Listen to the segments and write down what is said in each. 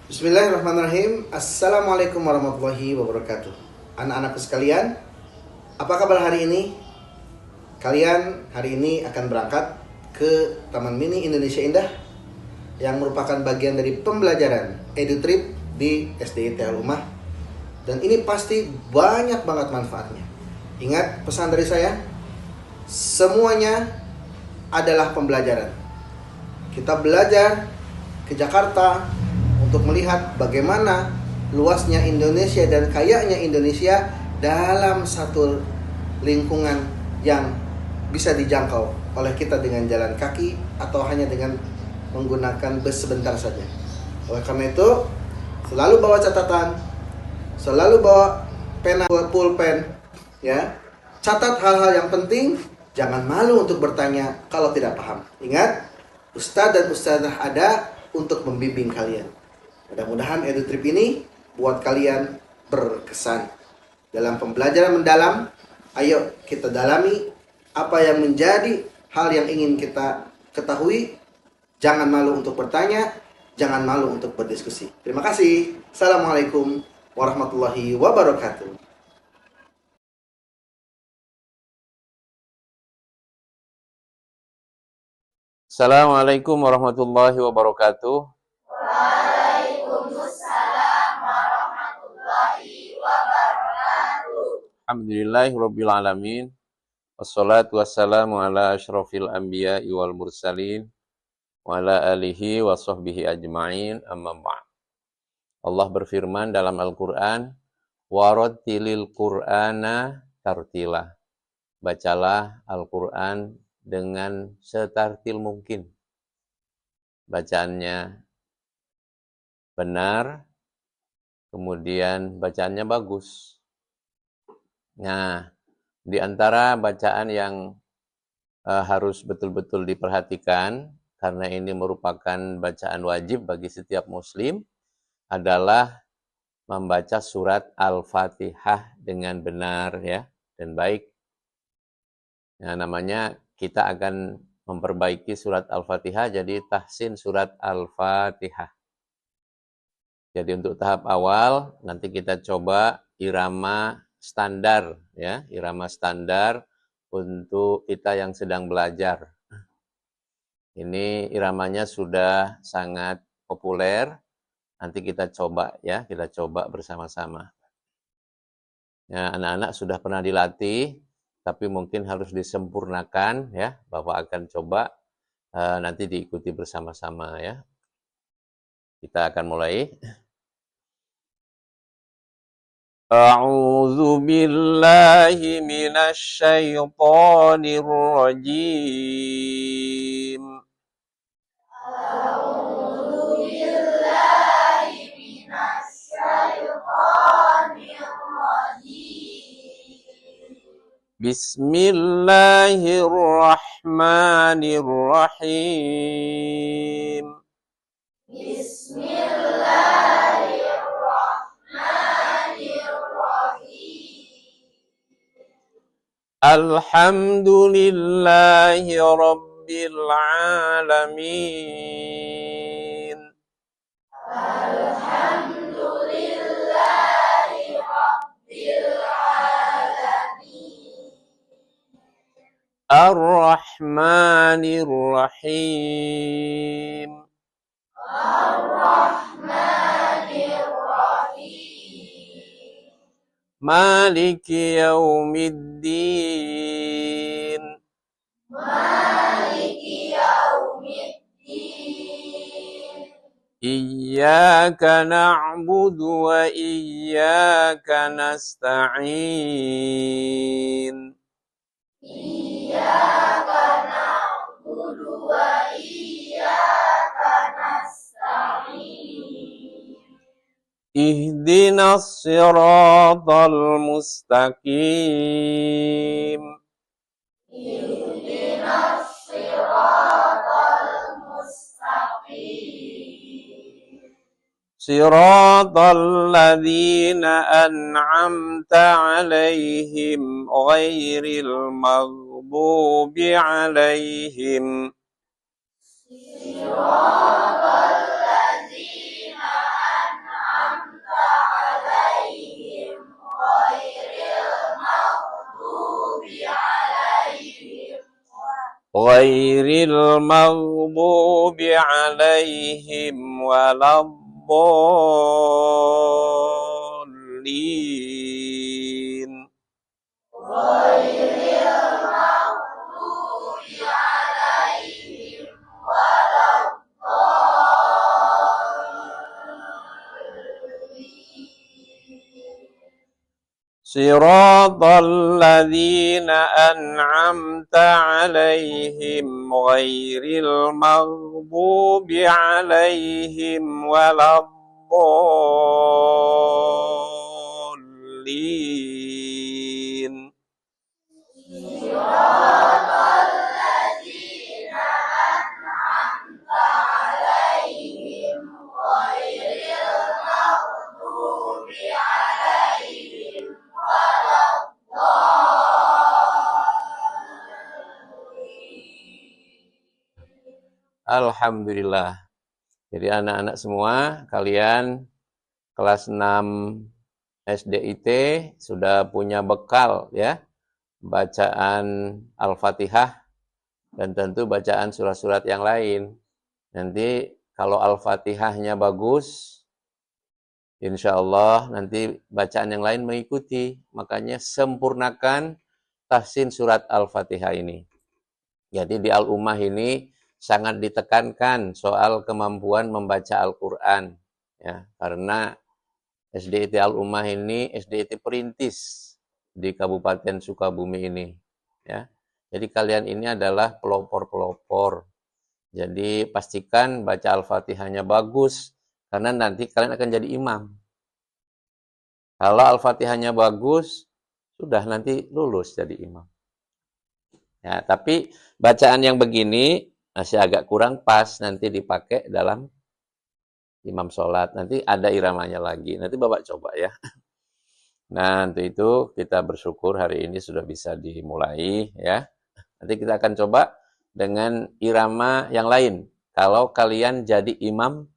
Bismillahirrahmanirrahim. Assalamualaikum warahmatullahi wabarakatuh. Anak-anakku sekalian, apa kabar hari ini? Kalian hari ini akan berangkat ke Taman Mini Indonesia Indah yang merupakan bagian dari pembelajaran EduTrip di SDIT Al-Ummah. Dan ini pasti banyak banget manfaatnya. Ingat pesan dari saya, semuanya adalah pembelajaran. Kita belajar ke Jakarta untuk melihat bagaimana luasnya Indonesia dan kayanya Indonesia dalam satu lingkungan yang bisa dijangkau oleh kita dengan jalan kaki atau hanya dengan menggunakan bus sebentar saja. Oleh karena itu, selalu bawa catatan, selalu bawa pena, pulpen, ya. Catat hal-hal yang penting, jangan malu untuk bertanya kalau tidak paham. Ingat, ustadz dan ustadzah ada untuk membimbing kalian. Mudah-mudahan EduTrip ini buat kalian berkesan. Dalam pembelajaran mendalam, ayo kita dalami apa yang menjadi hal yang ingin kita ketahui. Jangan malu untuk bertanya, jangan malu untuk berdiskusi. Terima kasih. Assalamualaikum warahmatullahi wabarakatuh. Assalamualaikum warahmatullahi wabarakatuh. Alhamdulillahirabbil alamin. Wassalatu wassalamu ala asyrafil anbiya'i wal mursalin wa ala alihi wa sahbihi ajma'in, amma ba'd. Allah berfirman dalam Al-Qur'an, warattilil Qur'ana tartila. Bacalah Al-Qur'an dengan setartil mungkin. Bacaannya benar, kemudian bacaannya bagus. Nah, di antara bacaan yang harus betul-betul diperhatikan, karena ini merupakan bacaan wajib bagi setiap muslim, adalah membaca surat Al-Fatihah dengan benar ya dan baik. Nah, namanya kita akan memperbaiki surat Al-Fatihah jadi tahsin surat Al-Fatihah. Jadi untuk tahap awal nanti kita coba irama standar ya, irama standar untuk kita yang sedang belajar. Ini iramanya sudah sangat populer. Nanti kita coba ya, kita coba bersama-sama. Ya, anak-anak sudah pernah dilatih, tapi mungkin harus disempurnakan ya. Bapak akan coba nanti diikuti bersama-sama ya. Kita akan mulai. A'udzu billahi minasy syaithanir rajim. A'udzu billahi minasy syaithanir rajim. Bismillahirrahmanirrahim. Alhamdulillahi Rabbil Alamin. Alhamdulillahi Rabbil Alamin. Ar-Rahmanir Rahim. Ar-Rahmanir Rahim. Maliki yaumiddin. Maliki yaumiddin. Iyyaka na'budu wa iyyaka nasta'in. Iyyaka na'budu wa iyyaka nasta'in. Ihdinas siratal mustaqim. Ihdinas siratal mustaqim. Siratal ladzina an'amta 'alaihim ghairil maghdubi 'alaihim. Siratal ladzina غير المغضوب عليهم ولا الضالين صراط الذين أنعمت عليهم غير المغضوب عليهم ولا الضالين Alhamdulillah. Jadi anak-anak semua, kalian kelas 6 SDIT sudah punya bekal ya, bacaan Al-Fatihah dan tentu bacaan surat-surat yang lain. Nanti kalau Al-Fatihahnya bagus, insya Allah nanti bacaan yang lain mengikuti. Makanya sempurnakan tahsin surat Al-Fatihah ini. Jadi di Al-Ummah ini sangat ditekankan soal kemampuan membaca Al-Quran. Ya, karena SDIT Al-Ummah ini SDIT perintis di Kabupaten Sukabumi ini. Ya. Jadi kalian ini adalah pelopor-pelopor. Jadi pastikan baca Al-Fatihahnya bagus, karena nanti kalian akan jadi imam. Kalau Al-Fatihahnya bagus, sudah nanti lulus jadi imam. Ya, tapi bacaan yang begini masih agak kurang pas, nanti dipakai dalam imam sholat. Nanti ada iramanya lagi. Nanti Bapak coba ya. Nah, untuk itu kita bersyukur hari ini sudah bisa dimulai ya. Nanti kita akan coba dengan irama yang lain. Kalau kalian jadi imam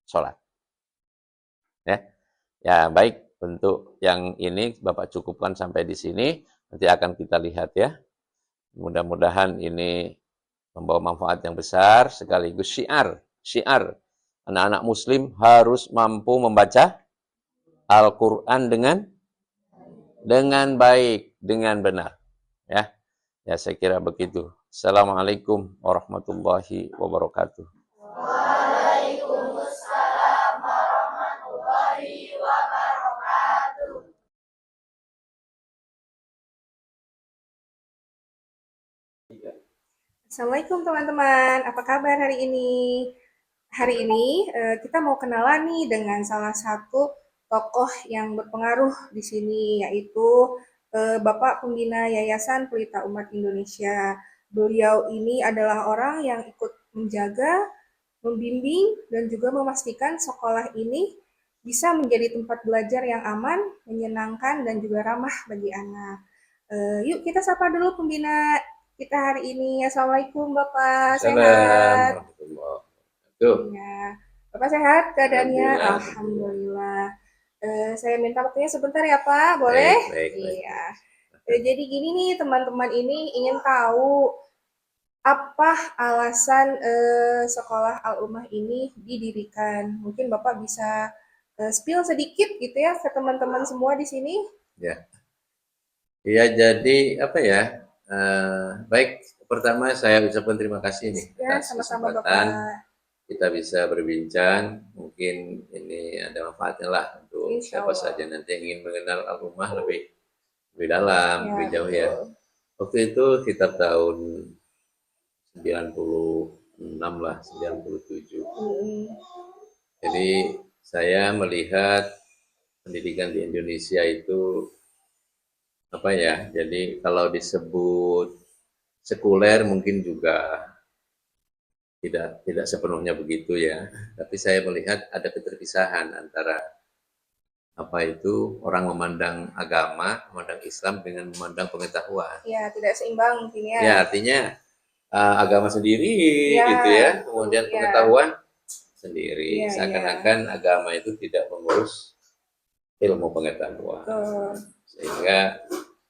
sholat. Ya, baik. Untuk yang ini Bapak cukupkan sampai di sini. Nanti akan kita lihat ya. Mudah-mudahan ini membawa manfaat yang besar, sekaligus syiar. Anak-anak muslim harus mampu membaca Al-Quran dengan baik, dengan benar. Ya, saya kira begitu. Assalamualaikum warahmatullahi wabarakatuh. Waalaikumsalam warahmatullahi wabarakatuh. Assalamualaikum teman-teman, apa kabar hari ini? Hari ini kita mau kenalan nih dengan salah satu tokoh yang berpengaruh di sini, yaitu Bapak Pembina Yayasan Pelita Umat Indonesia. Beliau ini adalah orang yang ikut menjaga, membimbing, dan juga memastikan sekolah ini bisa menjadi tempat belajar yang aman, menyenangkan, dan juga ramah bagi anak. Yuk kita sapa dulu pembina kita hari ini. Assalamualaikum Bapak, sehat? Ya. Bapak sehat keadaannya? Alhamdulillah. Saya minta waktunya sebentar ya Pak, boleh? Baik. Iya. Jadi gini nih teman-teman ini ingin tahu apa alasan sekolah Al-Ummah ini didirikan. Mungkin Bapak bisa spill sedikit gitu ya ke teman-teman semua di sini. Ya. Ya, jadi apa ya? Baik, pertama saya ucapkan terima kasih nih Ya, atas sama-sama kesempatan Bapak. kita bisa berbincang. Mungkin ini ada manfaatnya lah untuk Insya siapa Allah. saja nanti yang ingin mengenal Al-Ummah lebih dalam, Ya, lebih jauh ya. betul. Waktu itu sekitar tahun 96 lah, 97. Jadi saya melihat pendidikan di Indonesia itu apa ya? Jadi kalau disebut sekuler mungkin juga tidak sepenuhnya begitu ya. Tapi saya melihat ada keterpisahan antara apa itu orang memandang agama, memandang Islam dengan memandang pengetahuan. Ya, tidak seimbang mungkin ya. Ya, artinya agama sendiri Ya, gitu ya, kemudian ya. pengetahuan sendiri. Ya, Seakan-akan agama itu tidak mengurus ilmu pengetahuan. Betul. Sehingga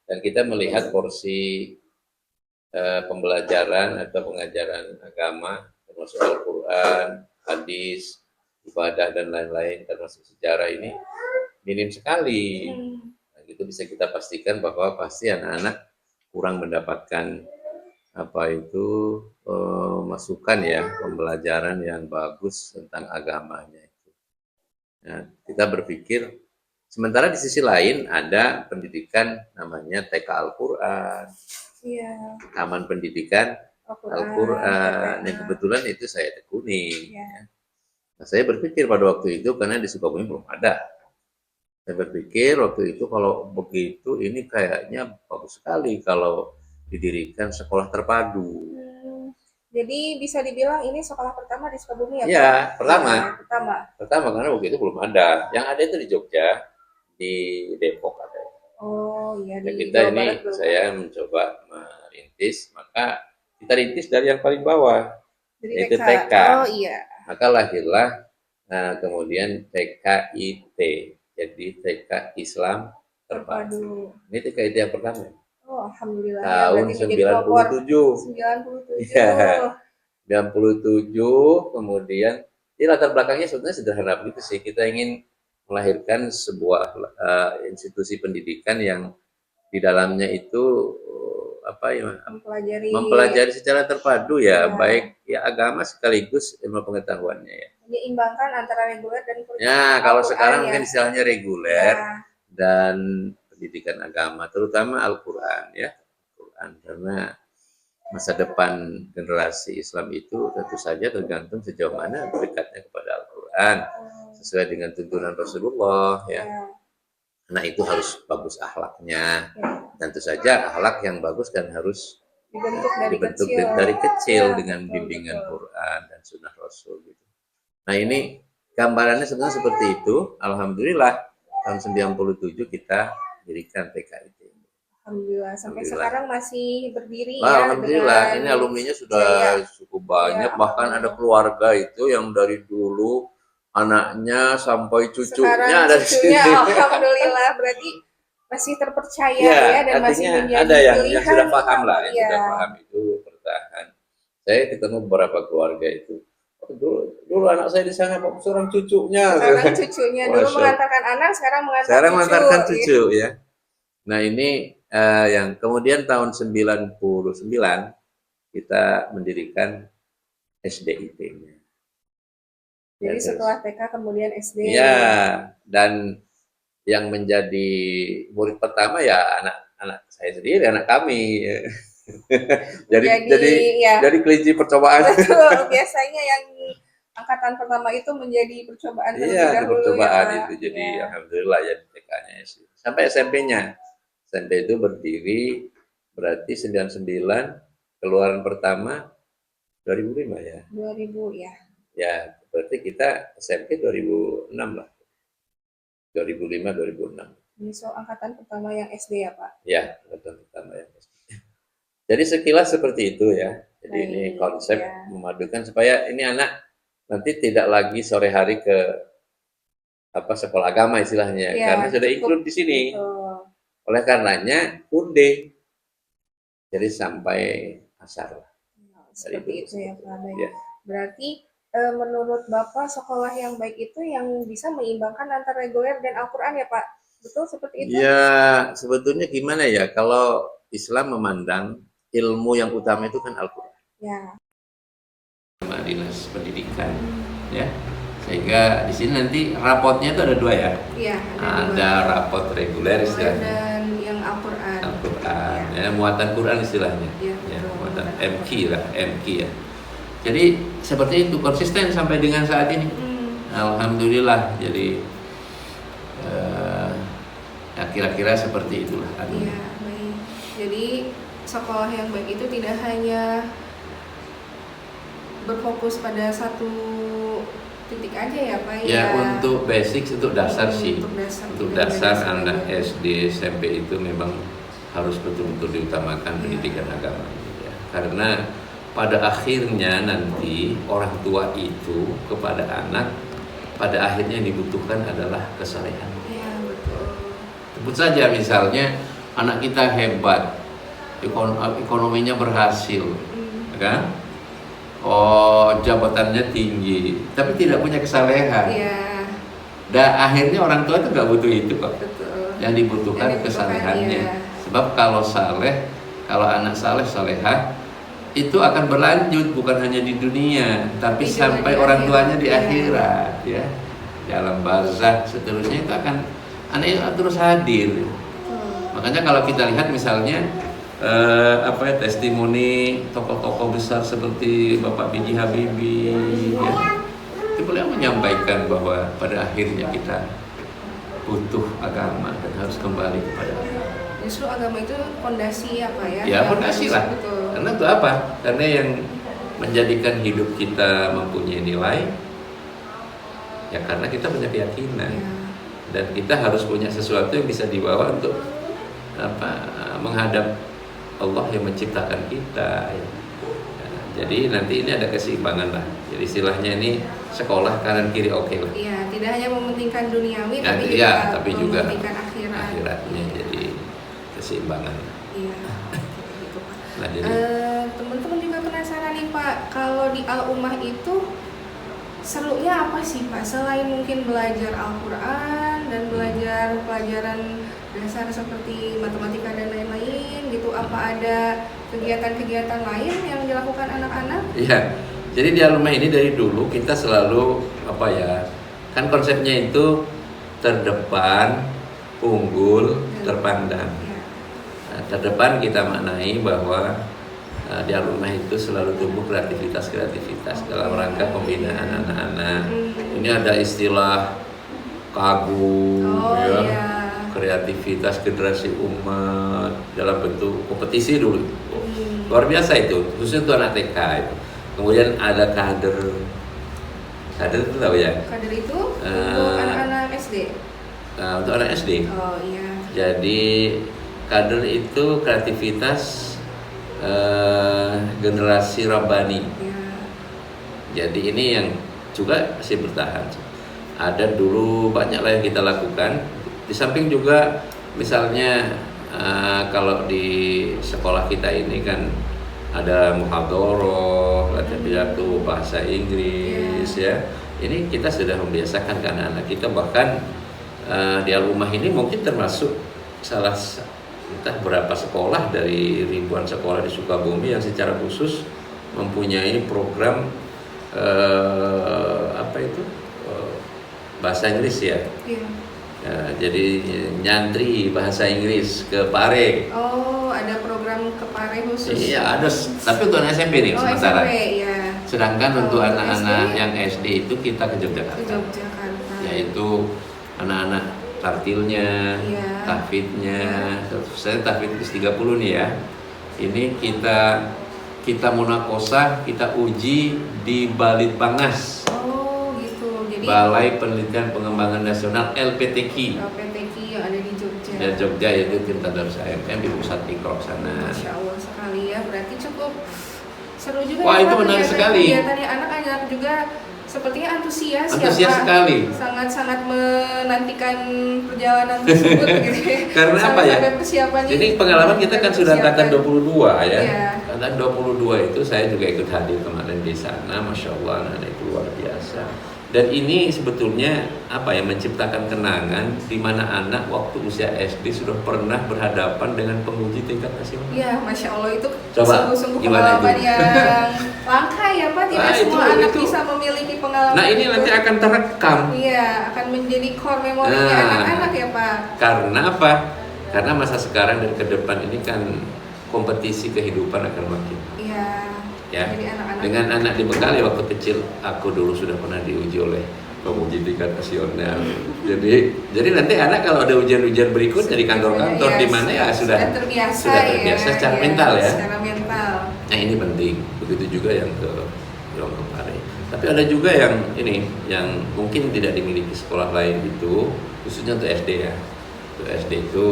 dan kita melihat porsi pembelajaran atau pengajaran agama, termasuk Al-Quran, hadis, ibadah dan lain-lain, termasuk sejarah ini minim sekali. Nah, itu bisa kita pastikan bahwa pasti anak-anak kurang mendapatkan masukan ya, pembelajaran yang bagus tentang agamanya itu. Nah, kita berpikir sementara di sisi lain ada pendidikan namanya TK Al-Quran, Taman Pendidikan Al-Quran, yang kebetulan itu saya tekuni. Nah, saya berpikir pada waktu itu karena di Sukabumi belum ada. Saya berpikir waktu itu kalau begitu ini kayaknya bagus sekali kalau didirikan sekolah terpadu. Jadi bisa dibilang ini sekolah pertama di Sukabumi ya? Iya, pertama. Pertama karena waktu itu belum ada. Yang ada itu di Jogja, di Depok ada. Oh iya. Dan kita ini saya mencoba merintis, maka kita rintis dari yang paling bawah, yaitu TK. Oh iya. Maka lahirlah kemudian TKIT, jadi TK Islam Terpadu. Ini TKIT yang pertama. Oh, alhamdulillah. Tahun 97. 97. Ya, 97. Kemudian, ini latar belakangnya sebenarnya sederhana begitu sih. Kita ingin melahirkan sebuah institusi pendidikan yang di dalamnya itu mempelajari secara terpadu ya, baik ya agama sekaligus ilmu pengetahuannya ya. Menyeimbangkan antara reguler dan kurikulum. Ya, kalau sekarang mungkin istilahnya reguler dan pendidikan agama, terutama Al-Quran ya. Al-Quran, karena masa depan generasi Islam itu tentu saja tergantung sejauh mana dekatnya kepada Al-Quran sesuai dengan tuntunan Rasulullah ya. Nah, itu harus bagus akhlaknya. Tentu saja akhlak yang bagus kan harus dibentuk dari kecil dengan bimbingan Quran dan Sunnah Rasul gitu. Nah, ini gambarannya sebenarnya seperti itu. Alhamdulillah tahun 97 kita dirikan TKIT. Alhamdulillah sampai sekarang masih berdiri ya. Alhamdulillah, ini alumninya sudah cukup banyak, bahkan ada keluarga itu yang dari dulu anaknya sampai cucunya ada di sini. Alhamdulillah, berarti masih terpercaya dan masih menjadi ada yang sudah paham lah, yang sudah paham itu bertahan. Saya ketemu beberapa keluarga itu. Dulu anak saya di sana seorang cucunya. Sekarang cucunya dulu mengantarkan anak, sekarang mengantarkan cucu ya. Nah, ini yang kemudian tahun 99 kita mendirikan SDIT-nya. Jadi setelah TK kemudian SD. Ya, dan yang menjadi murid pertama ya anak saya sendiri, anak kami. jadi kelinci percobaan. Betul, biasanya yang angkatan pertama itu menjadi percobaan terlebih dahulu. Percobaan itu jadi alhamdulillah ya TK-nya SD. Sampai SMP-nya. SMP itu berdiri berarti 99, keluaran pertama 2005 ya. 2000 ya. Ya, berarti kita SMP 2006 lah. 2005 2006. Ini angkatan pertama yang SD ya, Pak? Ya, angkatan pertama yang SD. Jadi sekilas seperti itu ya. Jadi ini konsep memadukan supaya ini anak nanti tidak lagi sore hari ke sekolah agama istilahnya, karena sudah include di sini. Oleh karenanya udah jadi sampai asar lah. Seperti itu ya Pak. Ya. Berarti menurut Bapak sekolah yang baik itu yang bisa menyeimbangkan antara reguler dan Al-Quran ya Pak? Betul seperti itu? Ya sebetulnya gimana ya, kalau Islam memandang ilmu yang utama itu kan Al-Quran. Ya. Sama dinas pendidikan ya. Sehingga di sini nanti rapotnya itu ada dua ya. Iya. Ada rapot reguler istilahnya. Dan yang Al-Quran. Al-Quran, ya, muatan Quran istilahnya. Ya, muatan MQ ya. Jadi seperti itu konsisten sampai dengan saat ini. Alhamdulillah. Jadi ya kira-kira seperti itulah. Iya, baik. Jadi sekolah yang baik itu tidak hanya berfokus pada satu titik aja ya Pak ya? Untuk basic, untuk dasar sih. Untuk dasar anak SD, SMP itu memang harus betul-betul diutamakan pendidikan agama. Ya. Karena pada akhirnya nanti orang tua itu kepada anak pada akhirnya yang dibutuhkan adalah kesalehan. Iya betul. Sebut saja misalnya anak kita hebat, ekonominya berhasil, Hmm. kan? Oh, jabatannya tinggi, tapi tidak punya kesalehan. Iya, Dan akhirnya orang tua itu nggak butuh itu kok. betul. Yang dibutuhkan Yang dibutuhkan, kesalehannya. iya. Sebab kalau saleh, kalau anak saleh salehah itu akan berlanjut bukan hanya di dunia, tapi Juga sampai di orang akhirat. tuanya di Iya. akhirat, ya. Dalam barzakh seterusnya itu akan anaknya terus hadir. Betul. Makanya kalau kita lihat misalnya testimoni tokoh-tokoh besar seperti Bapak B.J. Habibie, ya, itu beliau menyampaikan bahwa pada akhirnya kita butuh agama dan harus kembali kepada agama. Justru agama itu fondasi apa ya? Ya fondasi lah. Betul. Karena itu apa? Karena yang menjadikan hidup kita mempunyai nilai, ya karena kita punya keyakinan. Ya. Dan kita harus punya sesuatu yang bisa dibawa untuk menghadap Allah yang menciptakan kita. Ya. Jadi nanti ini ada keseimbangan lah. Jadi istilahnya ini sekolah kanan kiri oke lah. Iya, tidak hanya mementingkan duniawi, Ya, tapi iya, juga tapi juga mementingkan akhirat. akhiratnya jadi keseimbangan. Iya, gitu Pak. Nah, jadi Teman-teman juga penasaran nih Pak, kalau di Al-Ummah itu serunya apa sih Pak? Selain mungkin belajar Al-Quran dan belajar pelajaran dasar seperti matematika dan lain-lain gitu, apa ada kegiatan-kegiatan lain yang dilakukan anak-anak? iya. Jadi di Al-Ummah ini dari dulu kita selalu kan konsepnya itu terdepan, unggul, terpandang. Ya. Nah, terdepan kita maknai bahwa di Al-Ummah itu selalu tumbuh kreativitas dalam rangka pembinaan anak-anak. Ini ada istilah kagum, Oh, ya, iya. kreativitas generasi umat dalam bentuk kompetisi dulu. Luar biasa itu, khususnya untuk anak TK itu. Kemudian ada kader itu tahu ya? Kader itu untuk anak-anak SD? Untuk anak SD. Oh iya. Jadi kader itu kreativitas generasi Rabbani. Ya. Jadi ini yang juga masih bertahan. Ada dulu banyak lah yang kita lakukan. Di samping juga misalnya kalau di sekolah kita ini kan ada muhadharah, latihan pidato bahasa Inggris, ya. Ini kita sudah membiasakan ke anak-anak kita, bahkan di Al-Ummah ini mungkin termasuk salah entah berapa sekolah dari ribuan sekolah di Sukabumi yang secara khusus mempunyai program bahasa Inggris ya. Iya. Jadi nyantri bahasa Inggris ke Pare. Oh, ada program kepare khusus. Iya, ada, tapi untuk anak SMP nih sementara. SMP, ya. Sedangkan untuk Kalau anak-anak SD, yang SD itu kita ke ke Yogyakarta. Yogyakarta. Yaitu anak-anak tartilnya, Iya. tahfidnya. Saya tahfid 30 nih ya. Ini kita munakosah, kita uji di Balitbangas, Oh, gitu. Jadi Balai Penelitian Pengembangan Nasional LPTQ. LPTQ yang ada di Jogja. Ya, Jogja, yaitu Tirta Darus AMM di pusat Iqra sana. Masya Allah sekali ya. Berarti cukup seru juga. Wah, ya, itu Pak, menarik sekali. Kegiatannya anak-anak juga sepertinya antusias ya, Antusias Pak. sekali. Sangat-sangat menantikan perjalanan tersebut gitu. Karena apa ya? Sampai persiapannya. Jadi pengalaman kita kan sudah angkatan 22 ya. Iya. Angkatan 22 itu saya juga ikut hadir kemarin di sana. Masya Allah, anak-anak itu luar biasa. Dan ini sebetulnya menciptakan kenangan di mana anak waktu usia SD sudah pernah berhadapan dengan penguji tingkat nasional. Iya, Masya Allah itu Coba, sungguh-sungguh gimana pengalaman itu? yang langka ya Pak. Tidak Nah, semua itu- anak itu. bisa memiliki pengalaman Nah, ini itu. nanti akan terekam. Iya, akan menjadi core memorinya Nah. anak-anak ya Pak. Karena apa? Karena masa sekarang dan ke depan ini kan kompetisi kehidupan akan makin. Iya. Ya. Jadi anak-anak. Dengan anak dibekali waktu kecil, aku dulu sudah pernah diuji oleh penguji tingkat nasional. Jadi nanti anak kalau ada ujian-ujian berikutnya di kantor-kantor Iya, di mana ya sudah terbiasa, secara ya, mental ya. Secara mental. Nah, ini penting. Begitu juga yang ke Pare. Tapi ada juga yang yang mungkin tidak dimiliki sekolah lain itu, khususnya untuk SD ya. Untuk SD itu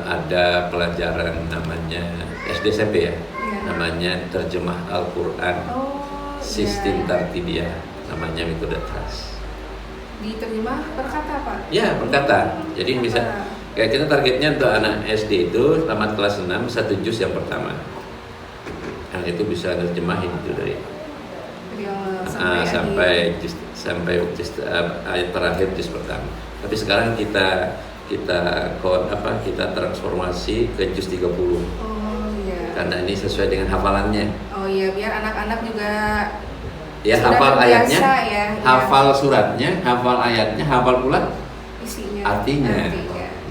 ada pelajaran namanya SD SMP ya. Iya. Namanya terjemah Al-Quran, Oh, sistem iya. tartibiyah, namanya metode TRAS. Diterjemah per kata Pak. Ya, berkata. Jadi Kayak kita targetnya untuk anak SD itu tamat kelas 6 1 juz yang pertama. Yang itu bisa terjemahin itu dari sampai ayat terakhir juz pertama. Tapi sekarang kita transformasi ke juz 30. Oh iya. Karena ini sesuai dengan hafalannya. Oh iya, biar anak-anak juga ya sudah hafal ayatnya, ya, hafal suratnya, hafal ayatnya, hafal pula isinya, artinya.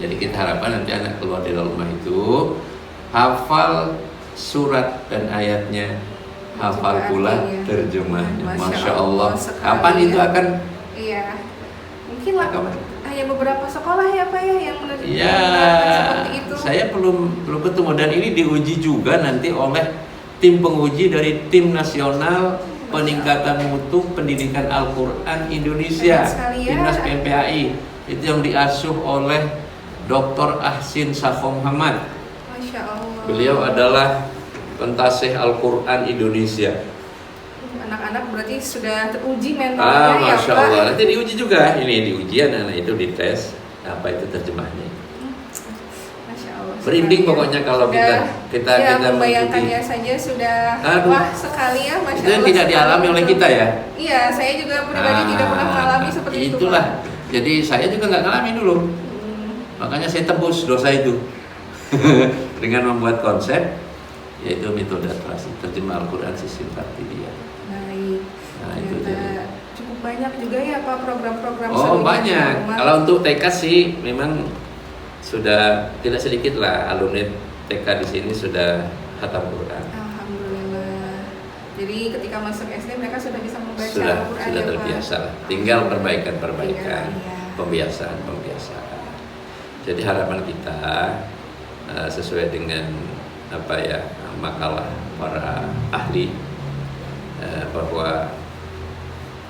Jadi kita harapkan nanti anak keluar dari rumah itu hafal surat dan ayatnya, hafal pula terjemahnya. Masya Allah. Kapan itu akan? Iya, mungkin lah. Hanya beberapa sekolah ya Pak ya yang menerima seperti itu. Saya belum ketemu, dan ini diuji juga nanti oleh tim penguji dari Tim Nasional Peningkatan Mutu Pendidikan Al-Quran Indonesia, Timnas PMPAI. Itu yang diasuh oleh Dr. Ahsin Safo Muhammad. Masya Allah. Beliau adalah pentasih Al-Quran Indonesia. Anak-anak berarti sudah teruji mentalnya ya Masya Pak. Allah. Nanti diuji juga. Ini diuji anak itu dites apa itu terjemahnya. Masya Allah. Merinding pokoknya kalau kita membayangkannya saja sudah wah sekali ya, Masya Allah. Itu yang tidak dialami oleh kita ya. Iya, saya juga pribadi tidak pernah mengalami seperti itu. Itulah. Jadi saya juga nggak ngalami dulu. Makanya saya tebus dosa itu dengan membuat konsep, yaitu metode terjemah Al-Quran sistem Tartibiyah. Baik. Nah, itu jadi cukup banyak juga ya Pak program-program. Banyak. Kalau untuk TK sih memang sudah tidak sedikit lah alumni TK di sini sudah khatam Quran. Alhamdulillah. Jadi ketika masuk SD mereka sudah bisa membaca Al-Quran. Sudah terbiasa lah. Tinggal perbaikan, iya. pembiasaan. Jadi harapan kita sesuai dengan makalah para ahli bahwa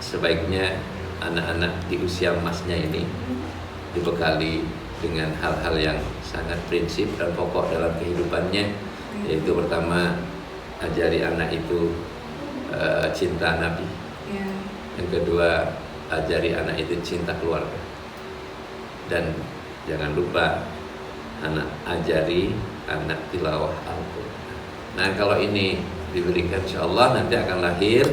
sebaiknya anak-anak di usia emasnya ini dibekali dengan hal-hal yang sangat prinsip dan pokok dalam kehidupannya, yaitu pertama ajari anak itu cinta Nabi, yang kedua ajari anak itu cinta keluarga, dan jangan lupa ajari anak tilawah Al-Quran. Nah kalau ini diberikan, insya Allah nanti akan lahir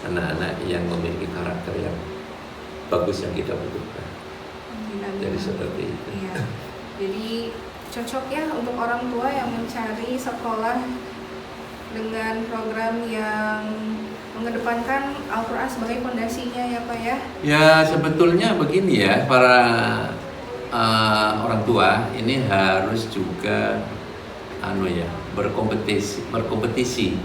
anak-anak yang memiliki karakter yang bagus yang kita butuhkan. Jadi seperti itu. Iya. Jadi cocok ya untuk orang tua yang mencari sekolah dengan program yang mengedepankan Al-Quran sebagai fondasinya ya Pak ya. Ya sebetulnya begini ya, para orang tua ini harus juga berkompetisi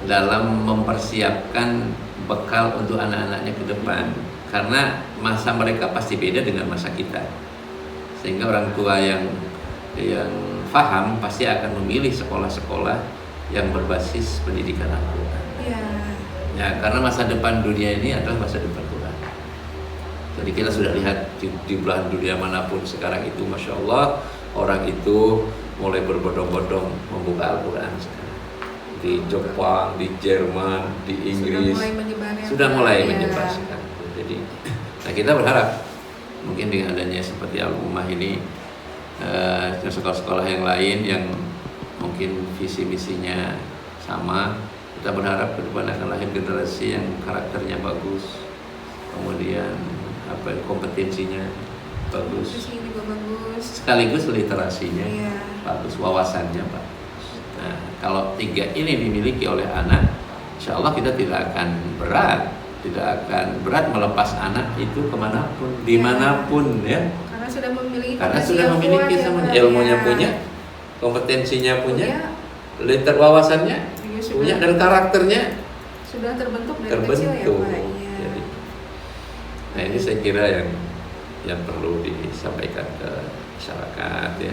dalam mempersiapkan bekal untuk anak-anaknya ke depan, karena masa mereka pasti beda dengan masa kita, sehingga orang tua yang paham pasti akan memilih sekolah-sekolah yang berbasis pendidikan Al-Quran. Ya, karena masa depan dunia ini adalah masa depan Quran. Jadi kita sudah lihat di belahan dunia manapun sekarang itu, Masya Allah, orang itu mulai berbondong-bondong membuka Al-Quran sekarang. Di Jepang, di Jerman, di Inggris sudah mulai menyebar sekarang. Jadi, nah kita berharap mungkin dengan adanya seperti Al-Ummah ini, sekolah-sekolah yang lain yang mungkin visi misinya sama, kita berharap ke depan akan lahir generasi yang karakternya bagus, kemudian kompetensinya bagus, sekaligus literasinya bagus, wawasannya bagus. Nah, kalau 3 ini dimiliki oleh anak, insya Allah kita tidak akan berat melepas anak itu kemanapun, dimanapun ya. Karena sudah memiliki sama ilmunya punya, kompetensinya punya, wawasannya punya, dan karakternya sudah terbentuk dari kecil ya Pak. Jadi, nah ini saya kira yang perlu disampaikan ke masyarakat ya.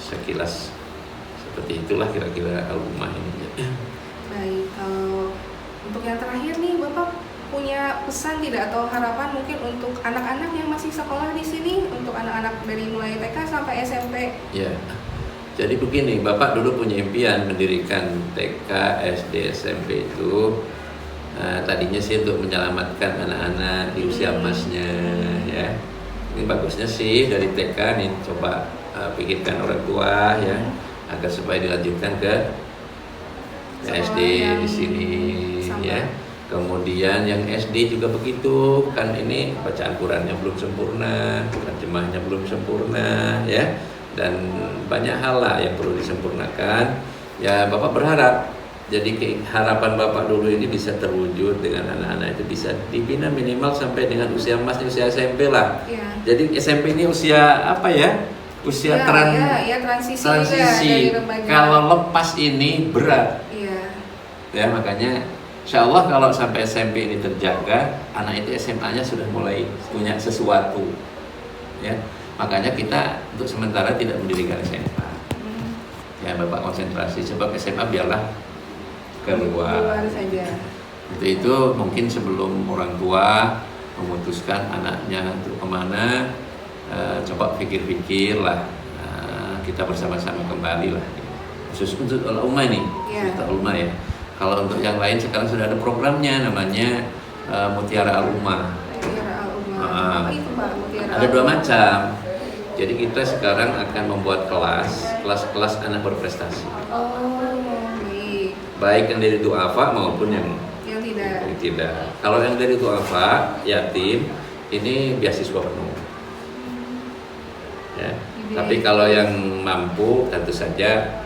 Sekilas seperti itulah kira-kira Al-Ummah ini. Baik, kalau untuk yang terakhir nih Bapak punya pesan tidak atau harapan mungkin untuk anak-anak yang masih sekolah di sini, untuk anak-anak dari mulai TK sampai SMP? Ya. Jadi begini, Bapak dulu punya impian mendirikan TK, SD, SMP itu tadinya sih untuk menyelamatkan anak-anak di usia emasnya ya. Ini bagusnya sih dari TK nih coba pikirkan orang tua ya agar supaya dilanjutkan ke SD di sini ya. Kemudian yang SD juga begitu, kan ini bacaan Qurannya belum sempurna, terjemahnya belum sempurna ya. Dan banyak hal lah yang perlu disempurnakan. Ya Bapak berharap jadi harapan Bapak dulu ini bisa terwujud dengan anak-anak itu bisa dibina minimal sampai dengan usia emas, usia SMP lah. Ya. Jadi SMP ini usia apa ya? Usia transisi. Transisi. Juga dari kalau lepas ini berat. Iya. Ya makanya Insya Allah kalau sampai SMP ini terjaga, anak itu SMA-nya sudah mulai punya sesuatu. Ya, makanya kita untuk sementara tidak mendirikan SMA. Ya Bapak konsentrasi, sebab SMA biarlah keluar saja. Itu mungkin sebelum orang tua memutuskan anaknya untuk kemana, coba pikir-pikir lah, kita bersama-sama kembali lah. Khusus untuk Al-Ummah nih, untuk Al-Ummah ya. Kalau untuk yang lain sekarang sudah ada programnya namanya Mutiara Al-Ummah. Apa itu Pak Mutiara? Ada dua macam. Jadi kita sekarang akan membuat kelas anak berprestasi. Baik. Baik yang dari duafa maupun yang tidak. Kalau yang dari duafa yatim ini beasiswa penuh. Ya. Tapi kalau yang mampu tentu saja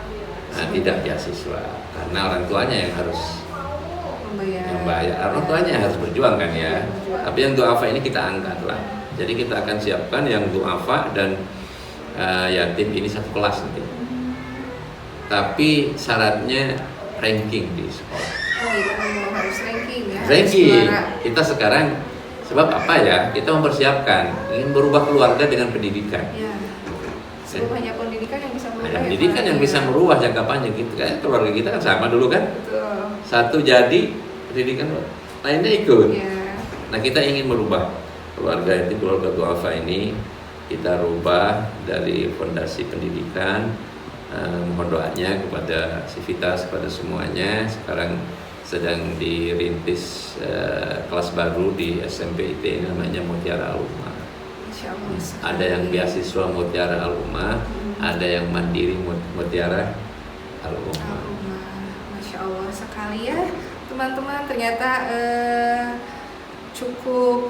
tidak beasiswa karena orang tuanya yang harus membayar. Orang tuanya yang harus berjuang kan ya. Tapi yang duafa ini kita angkat lah. Jadi kita akan siapkan yang duafa dan yatim ini satu kelas nanti. Tapi syaratnya ranking di sekolah. Harus ranking ya. Ranking. Kita sekarang sebab apa ya? Kita mempersiapkan ingin berubah keluarga dengan pendidikan. Ya. Hanya pendidikan yang bisa merubah. Pendidikan yang bisa merubah jangka panjang gitu kan. Keluarga kita kan sama dulu kan. Betul. Satu jadi pendidikan lainnya ikut. Ya. Nah kita ingin merubah keluarga itu, keluarga duafa ini kita rubah dari fondasi pendidikan. Mohon doanya kepada Sivitas, kepada semuanya. Sekarang sedang dirintis kelas baru di SMP IT namanya Mutiara Al-Ummah. Ada yang beasiswa Mutiara Al-Ummah, ada yang mandiri Mutiara Al-Ummah. Masya Allah sekali ya teman-teman, ternyata cukup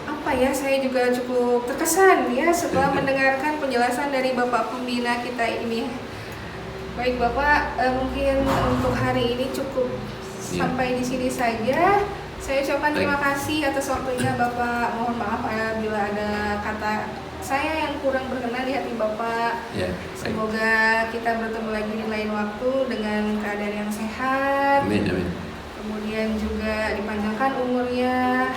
apa ya, saya juga cukup terkesan ya setelah mendengarkan penjelasan dari Bapak Pembina kita ini. Baik Bapak, mungkin untuk hari ini cukup sampai di sini saja. Saya ucapkan terima kasih atas waktunya Bapak. Mohon maaf bila ada kata saya yang kurang berkenan di hati Bapak. Semoga kita bertemu lagi di lain waktu dengan keadaan yang sehat. Amin, amin. Kemudian juga dipanjangkan umurnya.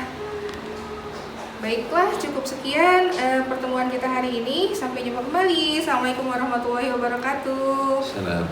Baiklah, cukup sekian pertemuan kita hari ini. Sampai jumpa kembali. Assalamualaikum warahmatullahi wabarakatuh. Salam.